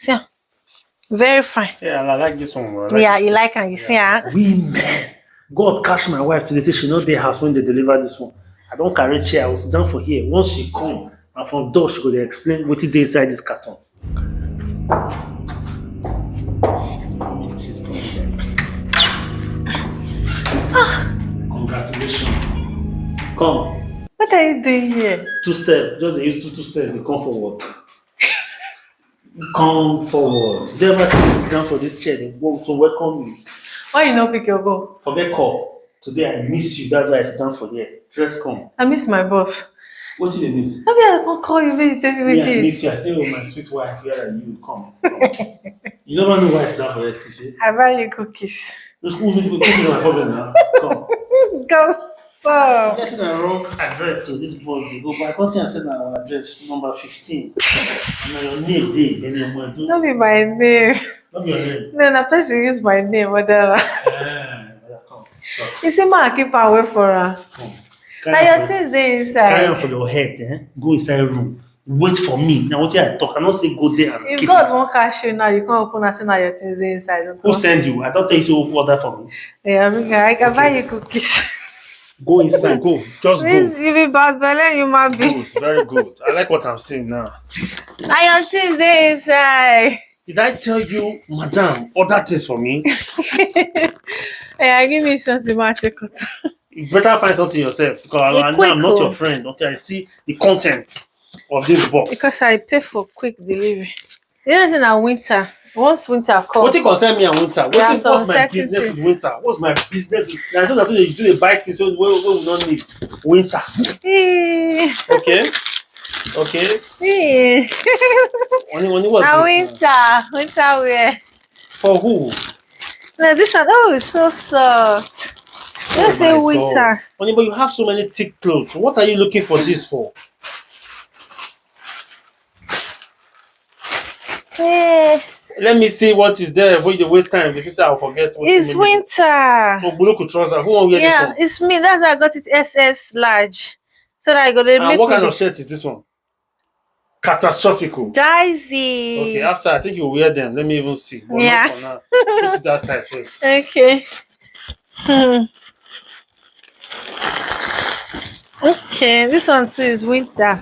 See, very fine. Yeah, I like this one. Yeah, you like and you see, Women. God catch my wife today. Say she not their house when they deliver this one. I don't carry chair. I will sit down for here. Once she come, and from door she go dey explain what they inside this carton. She's coming. Congratulations. Come. What are you doing here? 2 steps. Just use two steps. They come forward. Come forward. If you ever see me sit down for this chair, they go to welcome you. Why you not pick your goal? Forget call. Today I miss you. That's why I sit down for here. Just come. I miss my boss. What did they miss? Maybe I can call you. Maybe tell me Yeah, I what miss you. I say, oh, my sweet wife, where are you? Come. You never know why I sit down for STC. I buy you cookies. Those cool people, this is my problem now. Come. Go stop. I'm getting the wrong address, so this boss they go. But I can't see I said our address number 15. And your name, Dave, then your mother. Not be my name. Not be your name. No, the person use my name. Whatever. Come. You see, ma, keep away for her. Come. Now your things they Carry on inside. for your head, eh? Go inside room. Wait for me. Now what I talk, I not say go there and If keep God it. won't catch you now, you can't open and say now your things they inside. Who send you? I don't tell you to order for me. Yeah, I can buy you cookies. Go inside, go. Just Please, go. you be bad belly, you might be. Good, very good. I like what I'm saying now. Now your things they inside. Did I tell you, madam, order things for me? Hey, give me something, Martin. You better find something yourself because I know I'm not your friend until I see the content of this box. Because I pay for quick delivery. This is in a winter. Once winter What comes, you concern me and winter? There are What's some my business certainties. with winter? What's my business with I said that you do the buy things we don't need. Winter. Okay? Okay. Only what's Now this now? winter wear. For who? No, this one, oh, it's so soft. Let's say my winter. God. Only but you have so many thick clothes. What are you looking for this for? Hey, Let me see what is there. Avoid the waste time. If you say I'll forget. What it's you mean. winter. Oh, Buluku trouser. Who won't wear this Yeah, one? it's me. That's why I got it SS large. So that I got to And make what kind me of shirt is this one? Catastrophical. Daisy. Okay, after I think you wear them. Let me even see. But Yeah. not for now. Put it that side first. Okay. Okay, this one too is winter.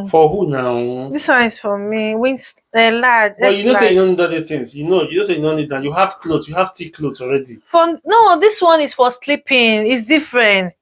For who now? This one is for me. Large. But S you know, say large. you don't need all these things. You know say you don't need that. You have clothes. You have thick clothes already. No, this one is for sleeping. It's different.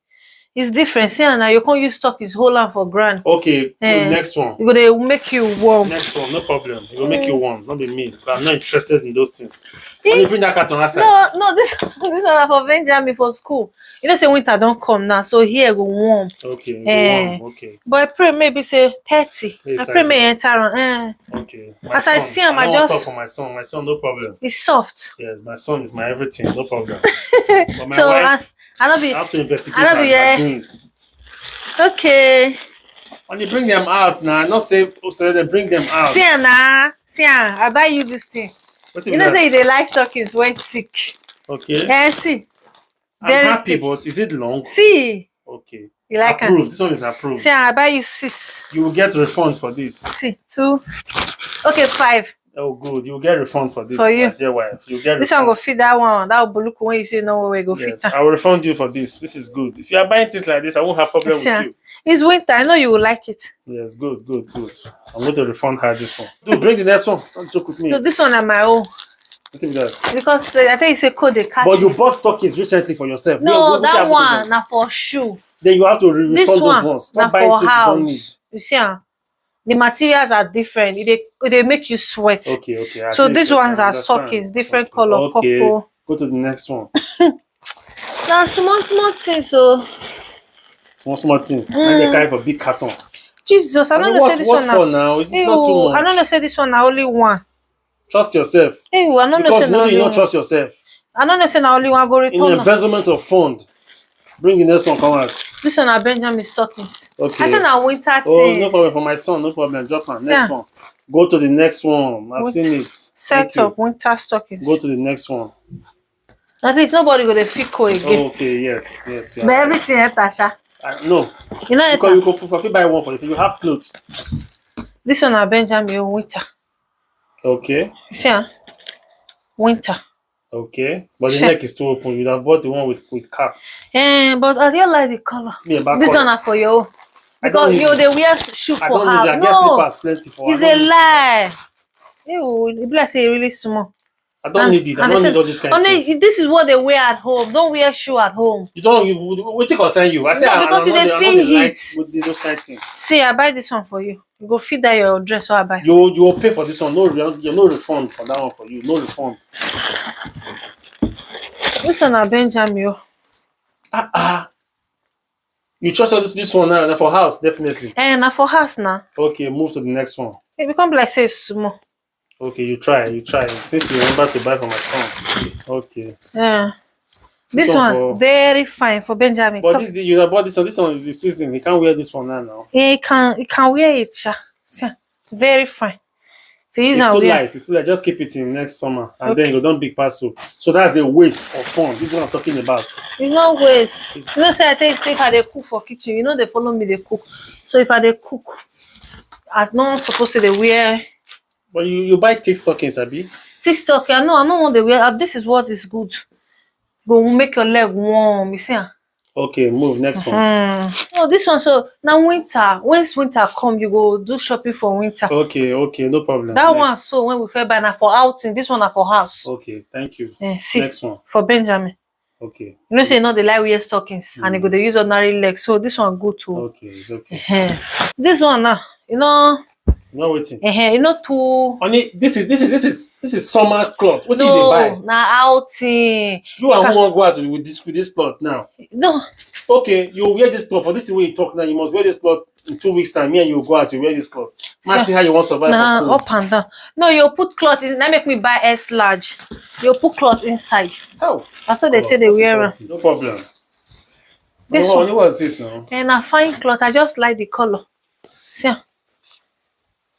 It's different. See now you can't use stock is whole and for grand. Okay, Eh. next one. It gonna make you warm. Next one, no problem. It will make you warm. Not be me. But I'm not interested in those things. When you bring that carton outside. No, this one are for Benjamin for school. You know, say winter don't come now, so here go warm. Okay, Eh. warm. Okay, But I pray maybe say 30. Yes, I pray I may enter on. okay. As I see him, I don't want to just- talk for my son. My son, no problem. It's soft. Yes, my son is my everything. No problem. But my So wife, I don't I be have to investigate I don't be, her doings. okay. When you bring them out now, not say so they bring them out. See now, I buy you this thing. What You is know, that? say they like stockings when thick. Okay. Yeah, see. I'm Very happy, thick. but is it long? See, Okay. you like it. Approved. This one is approved. See, I buy you 6. You will get refund for this. See, 2. Okay, 5. Oh, good. You will get refund for this. For you. My dear wife. You get This one refund. go fit that one. That will look when you say no way go fit. Yes, I will refund you for this. This is good. If you are buying things like this, I won't have problem Yeah. with you. It's winter. I know you will like it. Yes, good. I'm going to refund her this one. Dude, bring the next one. Don't joke with me. So this one are my own What is that? because I think it's a code they catch. But you bought stockings recently for yourself. No, What that happened to one them? now for shoe. Then you have to refund This those one ones. now Stop buying for things you don't need. house. You see, the materials are different. They make you sweat. Okay. At So least these I ones can are understand. stockings, different Okay, color, okay. purple. Go to the next one. Now small things. So Small things. And they carry for big carton. Jesus, I I don't mean, know say this what one for now. now? It's not too Ew, much. I don't know say this one now only one. Trust yourself. Ew, I don't know Because say you na know only you one. not trust yourself. I don't know say na only one go In return. am. embezzlement of fund. Bring the next one, come out. This one are Benjamin stockings. Okay. I say na winter Oh, things. no problem for my son. No problem. Drop one. See Next am. one. Go to the next one. I've seen it. Set Thank you. of winter stockings. Go to the next one. At least nobody go dey fit cold again. Oh, okay, yes. You are But right. everything enter sha. No, You know because enter. you go for back one for it. You have clothes. This one are Benjamin winter. Okay. See, winter. Okay. But the Sure. neck is too open. You'd have bought the one with cap. But I don't like the color. Yeah, back This color. one are for you. I don't Because need you it. they wear shoe I for don't need house. it. I get No, slippers plenty for. it's I a don't need, lie. Ew, it be like say really small. I don't need it. I And don't they need said, all this kind of thing. only this is what they wear at home. Don't wear shoe at home. You don't. You we take concern you. I say No, because I'm you not. dey I'm feel not the like heat. with those kind of things. See, I buy this one for you. You go fit that your dress what I buy. You will pay for this one. No, no refund for that one for you. No refund. This one are Benjamin. You trust this one now for house definitely. And now for house now. Okay, move to the next one. It become like say small. Okay, you try. Since you remember to buy for my son. Okay. Yeah. This This one one for- very fine for Benjamin. But you have bought this one. This one is the season. He can't wear this one now. He can wear it, sha. See, very fine. If you use It's and too wear. light. It's too light. Just keep it in next summer, and Okay. then you don't big pass. So that's a waste of fun. This is what I'm talking about. It's not waste. You know, say I tell you, say if I dey cook for kitchen, you know they follow me they cook. So if I dey cook, I'm not supposed to dey wear But you buy thick stockings, Abi? TikTok. I don't want to wear. This is what is good. Go make your leg warm. You see? Okay, move next one. No, this one. So now winter. Once winter come, you go do shopping for winter. Okay, no problem. That Next. one. So when we fair buy na for outing. This one are for house. Okay, thank you. See Next one. for Benjamin. Okay. You know, say no, they like wear stockings and they go they use ordinary legs. So this one good too. Okay, it's okay. This one now, you know, No waiting. you know too. Honey, this is summer cloth. What did No, they buy? na outing. You and who want go out with this cloth now? No, Okay, you wear this cloth for this way you talk now. You must wear this cloth in 2 weeks time. Me and you go out to wear this cloth. Man, Sure. see how you want to survive. nah, for cold. up and down. No, you put cloth in. That make me buy S large. You put cloth inside. How? That's what they say they wear. am. No problem. This Oh, one. what's this now? And a fine cloth. I just like the color. See,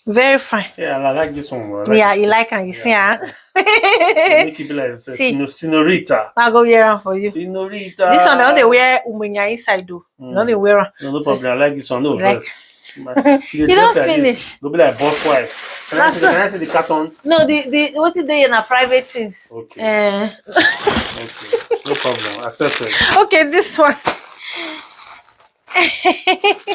very fine. Yeah, I like this one. Yeah, you like and you see, huh? Make it be like See. senorita. I go wear them for you. Senorita. This one, they don't they wear umenya inside though. They don't they wear 'em. No problem. I like this one. No You like- verse. You don't finish. Don't be like boss wife. Can I That's see the carton? No, the what did they in a private things? Okay. Uh, Okay. No problem. Accepted. okay, this one.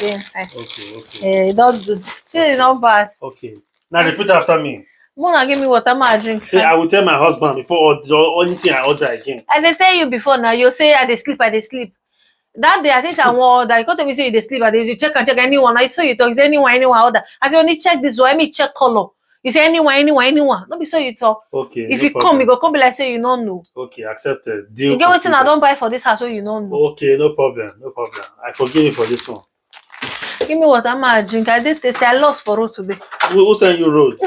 Inside. Okay. Don't do. It's not bad. Okay. Now repeat after me. Mona give me water, I drink. Say I will tell my husband before or anything I order again. And they tell you before now, you say I dey sleep. That day I think I want order. You come tell me say you dey sleep. You check anyone. I saw you talk. Say anyone order. I say only check this one. Let me check color. You say anyone. Don't be so you talk. Okay. If no you problem. come, you go come be like say you don't know. Okay, accepted. Deal. You get what I concluded. don't buy for this house, so you don't know. Okay, no problem. I forgive you for this one. Give me water, I drink. I did say I lost for road today. Who sent you road?